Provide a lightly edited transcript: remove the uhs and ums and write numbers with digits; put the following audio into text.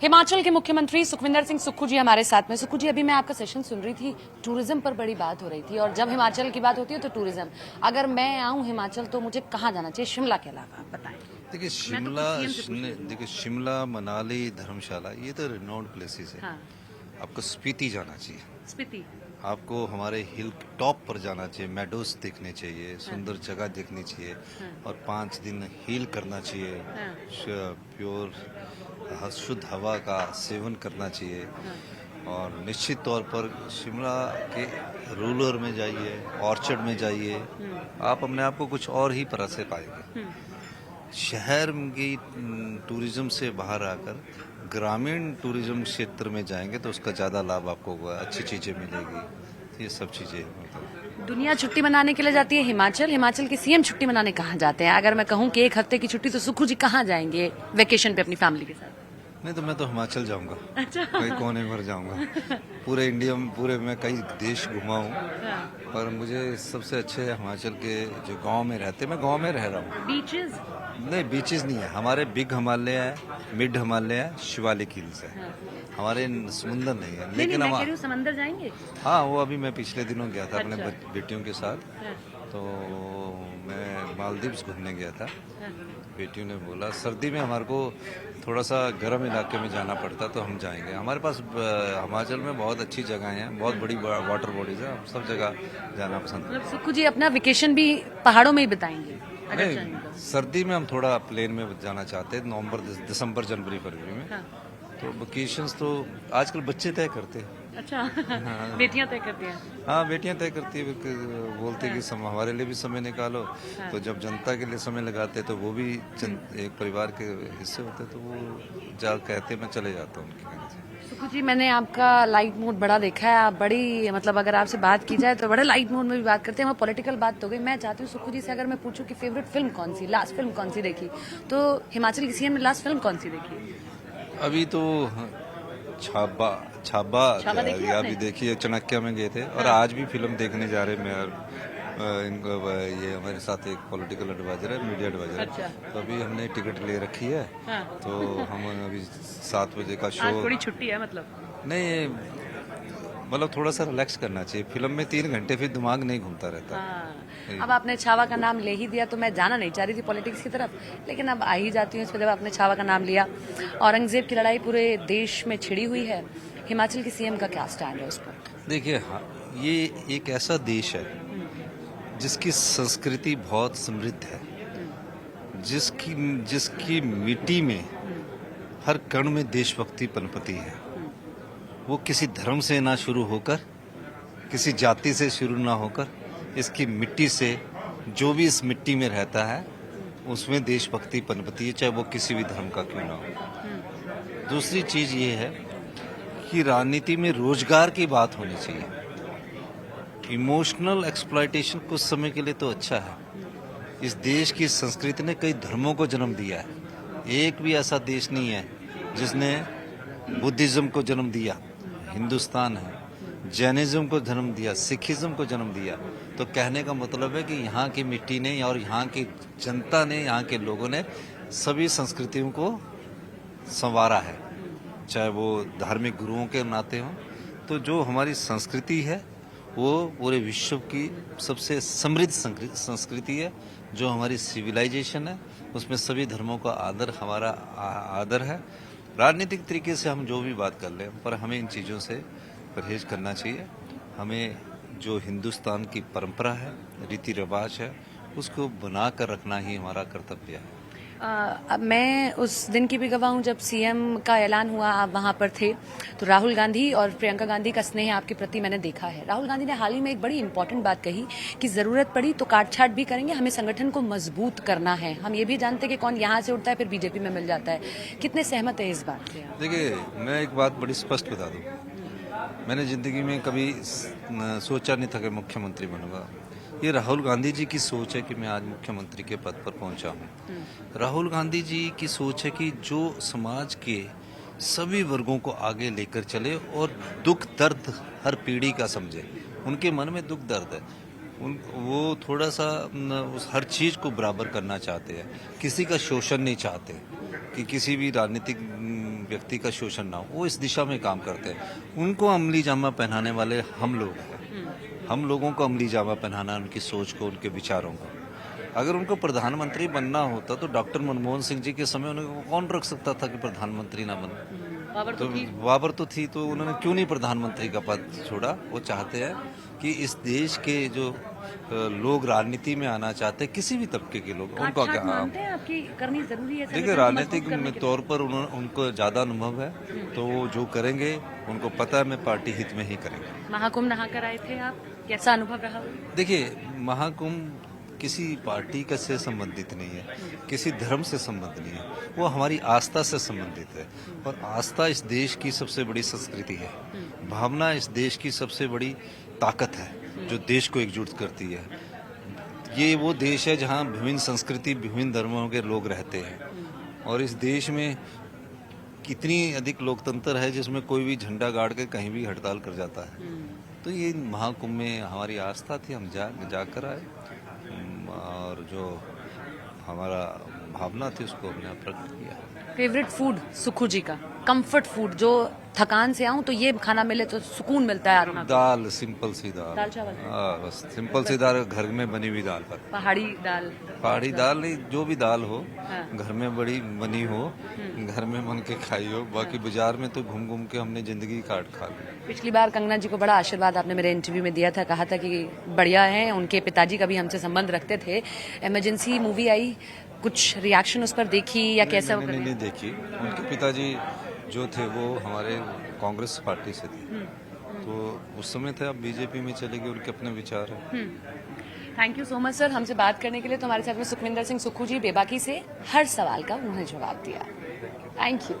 हिमाचल के मुख्यमंत्री सुखविंदर सिंह सुक्खू जी हमारे साथ में। सुक्खू जी, अभी मैं आपका सेशन सुन रही थी, टूरिज्म पर बड़ी बात हो रही थी, और जब हिमाचल की बात होती है तो टूरिज्म। अगर मैं आऊं हिमाचल तो मुझे कहाँ जाना चाहिए शिमला के अलावा, आप बताएं। देखिए शिमला, मनाली, धर्मशाला ये तो रिनोन्ड प्लेसेस है। हाँ। आपको स्पीति जाना चाहिए, स्पीति। आपको हमारे हिल टॉप पर जाना चाहिए, मेडोस देखने चाहिए, सुंदर जगह देखनी चाहिए, और 5 दिन हील करना चाहिए, प्योर शुद्ध हवा का सेवन करना चाहिए। और निश्चित तौर पर शिमला के रूलर में जाइए, ऑर्चर्ड में जाइए, आप अपने आप को कुछ और ही तरह से पाएंगे। शहर की टूरिज्म से बाहर आकर ग्रामीण टूरिज्म क्षेत्र में जाएंगे तो उसका ज़्यादा लाभ आपको होगा, अच्छी चीज़ें मिलेगी, ये सब चीज़ें मतलब। दुनिया छुट्टी मनाने के लिए जाती है हिमाचल के सीएम छुट्टी मनाने कहाँ जाते हैं? अगर मैं कहूँ कि 1 हफ्ते की छुट्टी, तो सुक्खू जी कहाँ जाएंगे वेकेशन पे अपनी फैमिली के साथ? नहीं तो मैं तो हिमाचल जाऊंगा। अच्छा। कई कोने भर जाऊंगा, पूरे इंडिया में, पूरे मैं कई देश घुमा हूँ, पर मुझे सबसे अच्छे हिमाचल के जो गांव में रहते, मैं गांव में रह रहा हूँ। बीचेस? नहीं, बीचेस नहीं है हमारे। बिग हिमालय है, मिड हिमालय है, शिवालिक हिल्स है, हमारे समुंदर नहीं है। लेकिन हम समंदर जाएंगे। हाँ, वो अभी मैं पिछले दिनों गया था अपने अच्छा। बेटियों के साथ, तो मैं मालदीव्स घूमने गया था। बेटियों ने बोला सर्दी में हमारे को थोड़ा सा गर्म इलाके में जाना पड़ता, तो हम जाएंगे। हमारे पास हिमाचल में बहुत अच्छी जगह हैं, बहुत बड़ी वाटर बॉडीज है, हम सब जगह जाना पसंद करते हैं। सुक्खू जी अपना वेकेशन भी पहाड़ों में ही बताएंगे? नहीं, सर्दी में हम थोड़ा प्लेन में जाना चाहते हैं, नवंबर, दिसंबर, जनवरी, फरवरी में। तो वेकेशंस तो आजकल बच्चे तय करते हैं। अच्छा। बेटियां तय करती हैं? हाँ, बेटियां तय करती है, बोलते हैं कि हमारे लिए भी समय निकालो। तो जब जनता के लिए समय लगाते तो वो भी एक परिवार के हिस्से होते, तो वो जा कहते मैं चले जाता हूँ उनके कहने से। सुक्खू जी, मैंने आपका लाइट मोड बड़ा देखा है, आप बड़ी मतलब अगर आपसे बात की जाए तो बड़े लाइट मोड में भी बात करते हैं। वो पॉलिटिकल बात तो गई, मैं चाहती हूँ सुक्खू जी से अगर मैं पूछूं कि फेवरेट फिल्म कौन सी, लास्ट फिल्म कौन सी देखी, तो हिमाचल की सीएम ने लास्ट फिल्म कौन सी देखी? अभी तो छाबा देखी अभी आपने? देखिए, चाणक्य में गए थे, और आज भी फिल्म देखने जा रहे हैं। मैं इनको ये हमारे साथ एक पॉलिटिकल एडवाइजर है, मीडिया एडवाइजर है। अच्छा। तो अभी हमने टिकट ले रखी है। तो हम अभी 7 बजे का शो। आज थोड़ी छुट्टी है मतलब? नहीं, मतलब थोड़ा सा रिलैक्स करना चाहिए। फिल्म में 3 घंटे फिर दिमाग नहीं घूमता रहता। अब आपने छावा का नाम ले ही दिया, तो मैं जाना नहीं चाह रही थी पॉलिटिक्स की तरफ, लेकिन अब आ ही जाती हूँ इस पर। जब आपने छावा का नाम लिया, औरंगजेब की लड़ाई पूरे देश में छिड़ी हुई है, हिमाचल के सीएम का क्या स्टैंड है उस पर? देखिए, हाँ, ये एक ऐसा देश है जिसकी संस्कृति बहुत समृद्ध है, जिसकी मिट्टी में हर कण में देशभक्ति पनपती है। वो किसी धर्म से ना शुरू होकर, किसी जाति से शुरू ना होकर, इसकी मिट्टी से, जो भी इस मिट्टी में रहता है उसमें देशभक्ति पनपती है, चाहे वो किसी भी धर्म का क्यों ना हो। दूसरी चीज ये है कि राजनीति में रोजगार की बात होनी चाहिए। इमोशनल एक्सप्लॉयटेशन कुछ समय के लिए तो अच्छा है। इस देश की संस्कृति ने कई धर्मों को जन्म दिया है। एक भी ऐसा देश नहीं है जिसने बुद्धिज्म को जन्म दिया। हिंदुस्तान है। जैनिज्म को जन्म दिया, सिखिज्म को जन्म दिया। तो कहने का मतलब है कि यहाँ की मिट्टी ने और यहाँ की जनता ने, यहाँ के लोगों ने सभी संस्कृतियों को संवारा है, चाहे वो धार्मिक गुरुओं के नाते हों। तो जो हमारी संस्कृति है वो पूरे विश्व की सबसे समृद्ध संस्कृति है। जो हमारी सिविलाइजेशन है उसमें सभी धर्मों का आदर, हमारा आदर है। राजनीतिक तरीके से हम जो भी बात कर लें, पर हमें इन चीज़ों से परहेज करना चाहिए। हमें जो हिंदुस्तान की परंपरा है, रीति रिवाज है, उसको बना कर रखना ही हमारा कर्तव्य है। मैं उस दिन की भी गवाह हूँ जब सीएम का ऐलान हुआ, आप वहाँ पर थे, तो राहुल गांधी और प्रियंका गांधी का स्नेह आपके प्रति मैंने देखा है। राहुल गांधी ने हाल ही में एक बड़ी इंपॉर्टेंट बात कही कि जरूरत पड़ी तो काटछाट भी करेंगे, हमें संगठन को मजबूत करना है। हम ये भी जानते हैं कि कौन यहाँ से उठता है फिर बीजेपी में मिल जाता है। कितने सहमत है इस बात से? देखिए, मैं एक बात बड़ी स्पष्ट बता दूं, मैंने जिंदगी में कभी सोचा नहीं था कि मुख्यमंत्री बनूंगा। ये राहुल गांधी जी की सोच है कि मैं आज मुख्यमंत्री के पद पर पहुंचा हूं। राहुल गांधी जी की सोच है कि जो समाज के सभी वर्गों को आगे लेकर चले और दुख दर्द हर पीढ़ी का समझे। उनके मन में दुख दर्द है, वो थोड़ा सा उस हर चीज़ को बराबर करना चाहते हैं। किसी का शोषण नहीं चाहते कि किसी भी राजनीतिक व्यक्ति का शोषण ना हो, वो इस दिशा में काम करते हैं। उनको अमली जामा पहनाने वाले हम लोग हैं। हम लोगों को अमली जामा पहनाना, उनकी सोच को, उनके विचारों को। अगर उनको प्रधानमंत्री बनना होता तो डॉक्टर मनमोहन सिंह जी के समय उनको कौन रख सकता था कि प्रधानमंत्री ना बने? बाबर तो थी, तो उन्होंने क्यों नहीं प्रधानमंत्री का पद छोड़ा? वो चाहते हैं कि इस देश के जो लोग राजनीति में आना चाहते हैं, किसी भी तबके के लोग, उनको क्या मानते हैं आपकी करनी जरूरी है? देखिए, राजनीतिक तौर पर उनको ज्यादा अनुभव है, तो वो जो करेंगे उनको पता है मैं पार्टी हित में ही करेंगे। महाकुंभ नहा कर आए थे आप, कैसा अनुभव रहा? देखिए, महाकुंभ किसी पार्टी का से संबंधित नहीं है, किसी धर्म से संबंध नहीं है, वो हमारी आस्था से संबंधित है। और आस्था इस देश की सबसे बड़ी संस्कृति है, भावना इस देश की सबसे बड़ी ताकत है जो देश को एकजुट करती है। ये वो देश है जहाँ विभिन्न संस्कृति, विभिन्न धर्मों के लोग रहते हैं, और इस देश में कितनी अधिक लोकतंत्र है जिसमें कोई भी झंडा गाड़ के कहीं भी हड़ताल कर जाता है। तो ये महाकुंभ में हमारी आस्था थी, हम जाकर आए, और जो हमारा भावना थी उसको हमने प्रकट किया। फेवरेट फूड सुखू जी का, कंफर्ट फूड, जो थकान से आऊं तो ये खाना मिले तो सुकून मिलता है आत्मा को? दाल, सिंपल सी दाल, दाल चावल? बस सिंपल सी दाल, घर में बनी हुई दाल। पर पहाड़ी दाल नहीं, जो भी दाल हो, हाँ। घर में बड़ी बनी हो, घर में बन के खाई हो। बाकी बाजार में तो घूम घूम के हमने जिंदगी काट खा ली। पिछली बार कंगना जी को बड़ा आशीर्वाद आपने मेरे इंटरव्यू में दिया था, कहा था कि बढ़िया है, उनके पिताजी का भी हमसे संबंध रखते थे। इमरजेंसी मूवी आई, कुछ रिएक्शन उस पर देखी या कैसा? नहीं देखी। उनके पिताजी जो थे वो हमारे कांग्रेस पार्टी से थे, तो उस समय थे, अब बीजेपी में चले गए, उनके अपने विचार हैं। Thank you so much sir, हमसे बात करने के लिए। तो हमारे साथ में सुखविंदर सिंह सुक्खू जी, बेबाकी से हर सवाल का उन्होंने जवाब दिया। Thank you.